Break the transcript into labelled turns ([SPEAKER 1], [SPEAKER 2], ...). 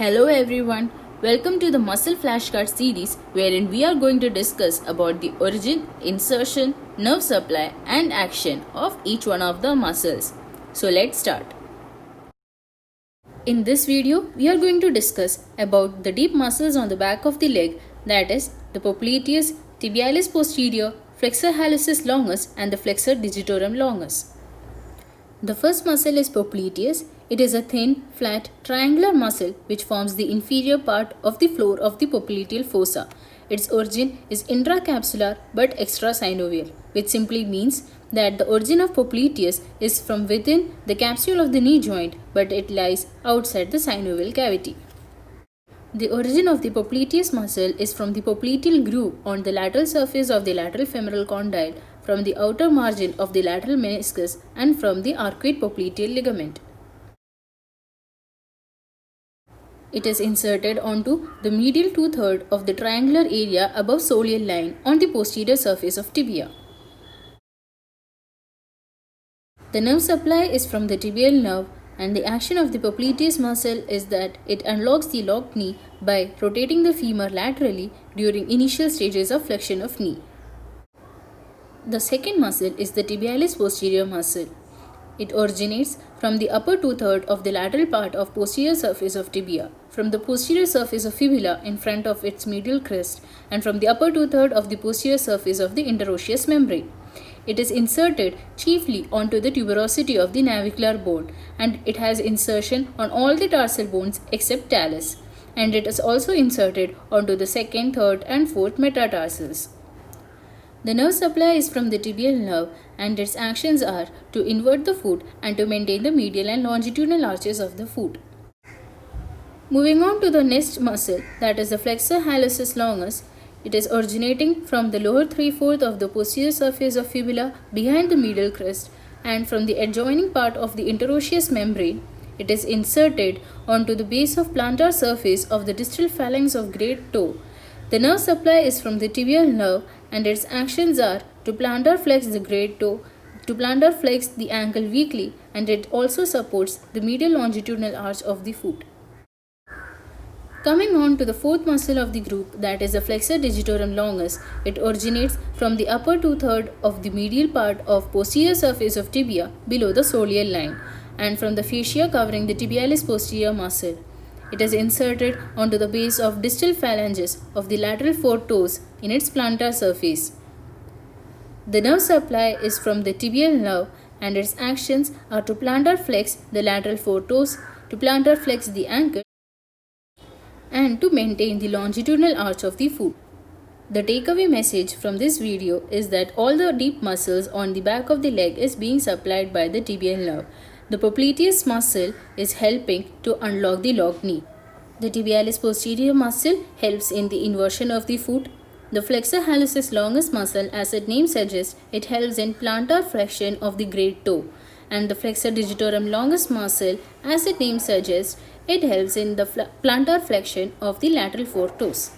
[SPEAKER 1] Hello everyone, welcome to the Muscle Flashcard series wherein we are going to discuss about the origin, insertion, nerve supply and action of each one of the muscles. So let's start. In this video, we are going to discuss about the deep muscles on the back of the leg, that is the popliteus, tibialis posterior, flexor hallucis longus and the flexor digitorum longus. The first muscle is popliteus. It is a thin, flat, triangular muscle which forms the inferior part of the floor of the popliteal fossa. Its origin is intracapsular but extrasynovial, which simply means that the origin of popliteus is from within the capsule of the knee joint, but it lies outside the synovial cavity. The origin of the popliteus muscle is from the popliteal groove on the lateral surface of the lateral femoral condyle, from the outer margin of the lateral meniscus and from the arcuate popliteal ligament. It is inserted onto the medial two-thirds of the triangular area above soleal line on the posterior surface of tibia. The nerve supply is from the tibial nerve, and the action of the popliteus muscle is that it unlocks the locked knee by rotating the femur laterally during initial stages of flexion of knee. The second muscle is the tibialis posterior muscle. It originates from the upper two-thirds of the lateral part of posterior surface of tibia, from the posterior surface of fibula in front of its medial crest, and from the upper two-thirds of the posterior surface of the interosseous membrane. It is inserted chiefly onto the tuberosity of the navicular bone, and it has insertion on all the tarsal bones except talus, and it is also inserted onto the second, third and fourth metatarsals. The nerve supply is from the tibial nerve, and its actions are to invert the foot and to maintain the medial and longitudinal arches of the foot. Moving on to the next muscle, that is the flexor hallucis longus. It is originating from the lower 3/4 of the posterior surface of fibula behind the medial crest and from the adjoining part of the interosseous membrane. It is inserted onto the base of plantar surface of the distal phalanx of great toe. The nerve supply is from the tibial nerve, and its actions are to plantar flex the great toe, to plantar flex the ankle weakly, and it also supports the medial longitudinal arch of the foot. Coming on to the fourth muscle of the group, that is the flexor digitorum longus. It originates from the upper two-thirds of the medial part of posterior surface of tibia below the soleal line and from the fascia covering the tibialis posterior muscle. It is inserted onto the base of distal phalanges of the lateral four toes in its plantar surface. The nerve supply is from the tibial nerve, and its actions are to plantar flex the lateral four toes, to plantar flex the ankle, and to maintain the longitudinal arch of the foot. The takeaway message from this video is that all the deep muscles on the back of the leg is being supplied by the tibial nerve. The popliteus muscle is helping to unlock the locked knee. The tibialis posterior muscle helps in the inversion of the foot. The flexor hallucis longus muscle, as its name suggests, it helps in plantar flexion of the great toe. And the flexor digitorum longus muscle, as its name suggests, it helps in the plantar flexion of the lateral four toes.